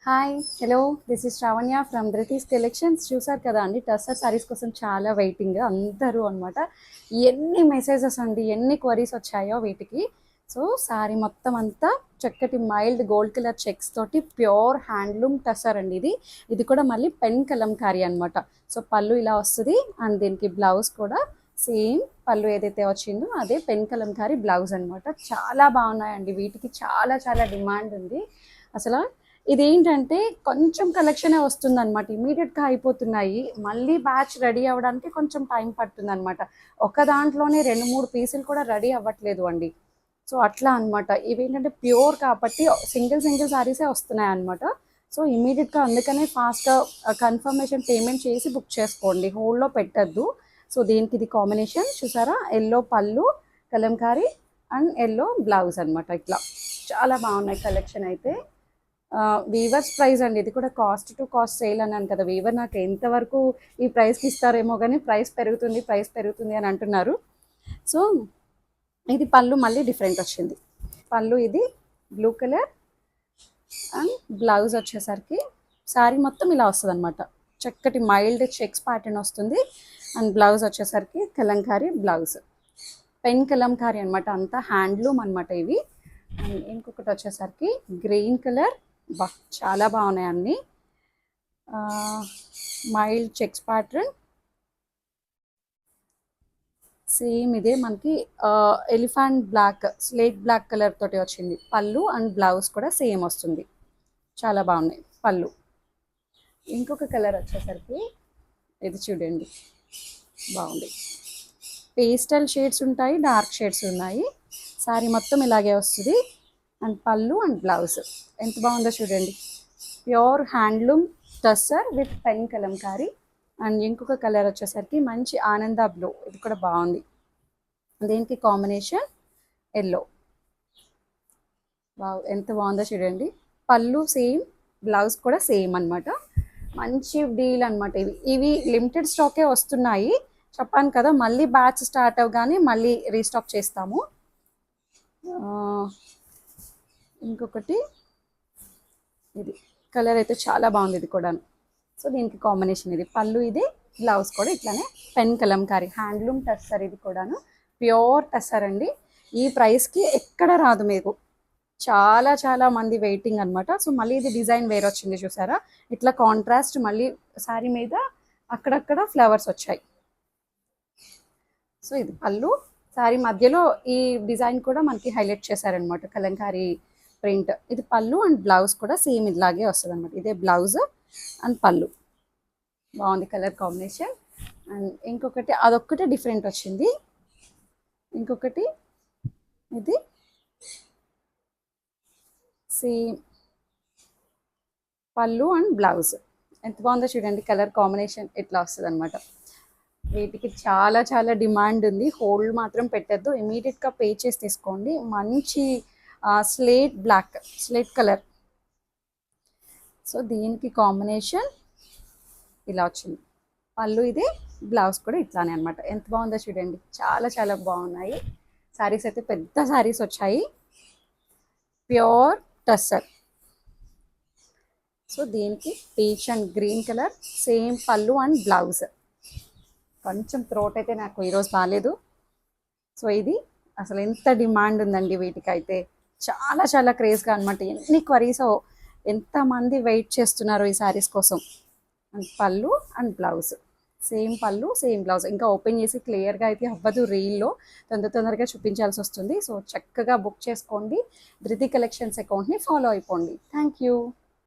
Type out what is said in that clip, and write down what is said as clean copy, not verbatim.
Hi hello this is Sravanya from Dhriti's collections. చూసారు కదా అండి, టస్సర్ సారీస్ కోసం చాలా వెయిటింగ్ అందరూ అనమాట. ఎన్ని మెసేజెస్ అండి, ఎన్ని క్వరీస్ వచ్చాయో వీటికి. సో సారీ మొత్తం అంతా చక్కటి మైల్డ్ గోల్డ్ కలర్ చెక్స్ తోటి ప్యూర్ హ్యాండ్లూమ్ టస్సర్ అండి. ఇది కూడా మళ్ళీ పెన్ కలంకారీ అనమాట. సో పళ్ళు ఇలా వస్తుంది అండ్ దీనికి బ్లౌజ్ కూడా సేమ్ పళ్ళు ఏదైతే వచ్చిందో అదే పెన్ కలంకారీ బ్లౌజ్ అనమాట. చాలా బాగున్నాయండి, వీటికి చాలా చాలా డిమాండ్ ఉంది అసలు. ఇదేంటంటే కొంచెం కలెక్షనే వస్తుందన్నమాట, ఇమీడియట్గా అయిపోతున్నాయి. మళ్ళీ బ్యాచ్ రెడీ అవ్వడానికి కొంచెం టైం పడుతుంది అనమాట. ఒక దాంట్లోనే 2-3 పీసులు కూడా రెడీ అవ్వట్లేదు అండి. సో అట్లా అనమాట. ఇవేంటంటే ప్యూర్ కాబట్టి సింగిల్ సింగిల్ సారీసే వస్తున్నాయి అనమాట. సో ఇమీడియట్గా అందుకనే ఫాస్ట్గా కన్ఫర్మేషన్ పేమెంట్ చేసి బుక్ చేసుకోండి, హోల్డ్లో పెట్టద్దు. సో దీనికి ఇది కాంబినేషన్ చూసారా, ఎల్లో పళ్ళు కలంకారీ అండ్ ఎల్లో బ్లౌజ్ అనమాట. ఇట్లా చాలా బాగున్నాయి కలెక్షన్ అయితే. వీవర్స్ ప్రైస్ అండి, ఇది కూడా కాస్ట్ టు కాస్ట్ సేల్ అన్నాను కదా. వీవర్ నాకు ఎంతవరకు ఈ ప్రైస్కి ఇస్తారేమో కానీ ప్రైస్ పెరుగుతుంది అని అంటున్నారు. సో ఇది పళ్ళు మళ్ళీ డిఫరెంట్ వచ్చింది. పళ్ళు ఇది బ్లూ కలర్ అండ్ బ్లౌజ్ వచ్చేసరికి శారీ మొత్తం ఇలా వస్తుంది అనమాట. చక్కటి మైల్డ్ చెక్స్ ప్యాటర్న్ వస్తుంది అండ్ బ్లౌజ్ వచ్చేసరికి కలంకారీ బ్లౌజ్, పెన్ కలంకారీ అనమాట, అంతా హ్యాండ్లూమ్ అనమాట ఇవి. అండ్ ఇంకొకటి వచ్చేసరికి గ్రీన్ కలర్, బా చాలా బాగున్నాయి అన్నీ. మైల్డ్ చెక్స్ ప్యాటర్న్ సేమ్ ఇదే మనకి elephant black, slate black colour తోటి వచ్చింది. పళ్ళు అండ్ బ్లౌజ్ కూడా సేమ్ వస్తుంది, చాలా బాగున్నాయి పళ్ళు. ఇంకొక కలర్ వచ్చేసరికి ఇది చూడండి, బాగుంది. పేస్టల్ షేడ్స్ ఉంటాయి, డార్క్ షేడ్స్ ఉన్నాయి. శారీ మొత్తం ఇలాగే వస్తుంది అండ్ పళ్ళు అండ్ బ్లౌజ్ ఎంత బాగుందో చూడండి. Pure handloom tussar with pen Kalamkari. And ఇంకొక కలర్ వచ్చేసరికి మంచి ఆనంద బ్లూ, ఇది కూడా బాగుంది. దీనికి కాంబినేషన్ ఎల్లో, బాగు ఎంత బాగుందో చూడండి. పళ్ళు సేమ్, బ్లౌజ్ కూడా సేమ్ అనమాట. మంచి డీల్ అనమాట. ఇవి లిమిటెడ్ స్టాకే వస్తున్నాయి, చెప్పాను కదా. మళ్ళీ బ్యాచ్ స్టార్ట్ అవ్వగానే మళ్ళీ రీస్టాక్ చేస్తాము. ఇంకొకటి ఇది కలర్ అయితే చాలా బాగుంది, ఇది కూడా. సో దీనికి కాంబినేషన్ ఇది పళ్ళు, ఇది బ్లౌజ్ కూడా ఇట్లానే పెన్ కలంకారీ హ్యాండ్లూమ్ టస్సర్. ఇది కూడాను ప్యూర్ టస్సర్ అండి. ఈ ప్రైస్కి ఎక్కడ రాదు మీకు. చాలా చాలా మంది వెయిటింగ్ అనమాట. సో మళ్ళీ ఇది డిజైన్ వేరే వచ్చింది చూసారా, ఇట్లా కాంట్రాస్ట్ మళ్ళీ శారీ మీద అక్కడక్కడ ఫ్లవర్స్ వచ్చాయి. సో ఇది పళ్ళు, శారీ మధ్యలో ఈ డిజైన్ కూడా మనకి హైలైట్ చేశారనమాట, కలంకారీ ప్రింట్. ఇది పళ్ళు అండ్ బ్లౌజ్ కూడా సేమ్ ఇలాగే వస్తుంది అనమాట. ఇదే బ్లౌజ్ అండ్ పళ్ళు, బాగుంది కలర్ కాంబినేషన్. అండ్ ఇంకొకటి అదొక్కటే డిఫరెంట్ వచ్చింది. ఇంకొకటి ఇది సేమ్ పళ్ళు అండ్ బ్లౌజ్, ఎంత బాగుందో చూడండి. కలర్ కాంబినేషన్ ఇట్లా వస్తుంది అనమాట. వీటికి చాలా చాలా డిమాండ్ ఉంది, హోల్డ్ మాత్రం పెట్టద్దు, ఇమీడియట్గా పే చేసి తీసుకోండి. మంచి slate black, slate colour. So దీనికి కాంబినేషన్ ఇలా వచ్చింది. పళ్ళు ఇది, బ్లౌజ్ కూడా ఇట్లానే అనమాట. ఎంత బాగుందో చూడండి, చాలా చాలా బాగున్నాయి శారీస్ అయితే. పెద్ద శారీస్ వచ్చాయి, ప్యూర్ టస్సర్. సో దీనికి peach and green colour, same పళ్ళు అండ్ బ్లౌజ్. కొంచెం థ్రోట్ అయితే నాకు ఈరోజు బాగాలేదు. సో ఇది అసలు ఎంత డిమాండ్ ఉందండి వీటికైతే, చాలా చాలా క్రేజ్గా అనమాట. ఎన్ని క్వరీస్, ఎంతమంది వెయిట్ చేస్తున్నారు ఈ శారీస్ కోసం. అండ్ పళ్ళు అండ్ బ్లౌజ్ సేమ్ పళ్ళు సేమ్ బ్లౌజ్. ఇంకా ఓపెన్ చేసి క్లియర్గా అయితే అవ్వదు, రీల్లో తొందరగా చూపించాల్సి వస్తుంది. సో చక్కగా బుక్ చేసుకోండి, ధృతి కలెక్షన్స్ అకౌంట్ని ఫాలో అయిపోండి. Thank you.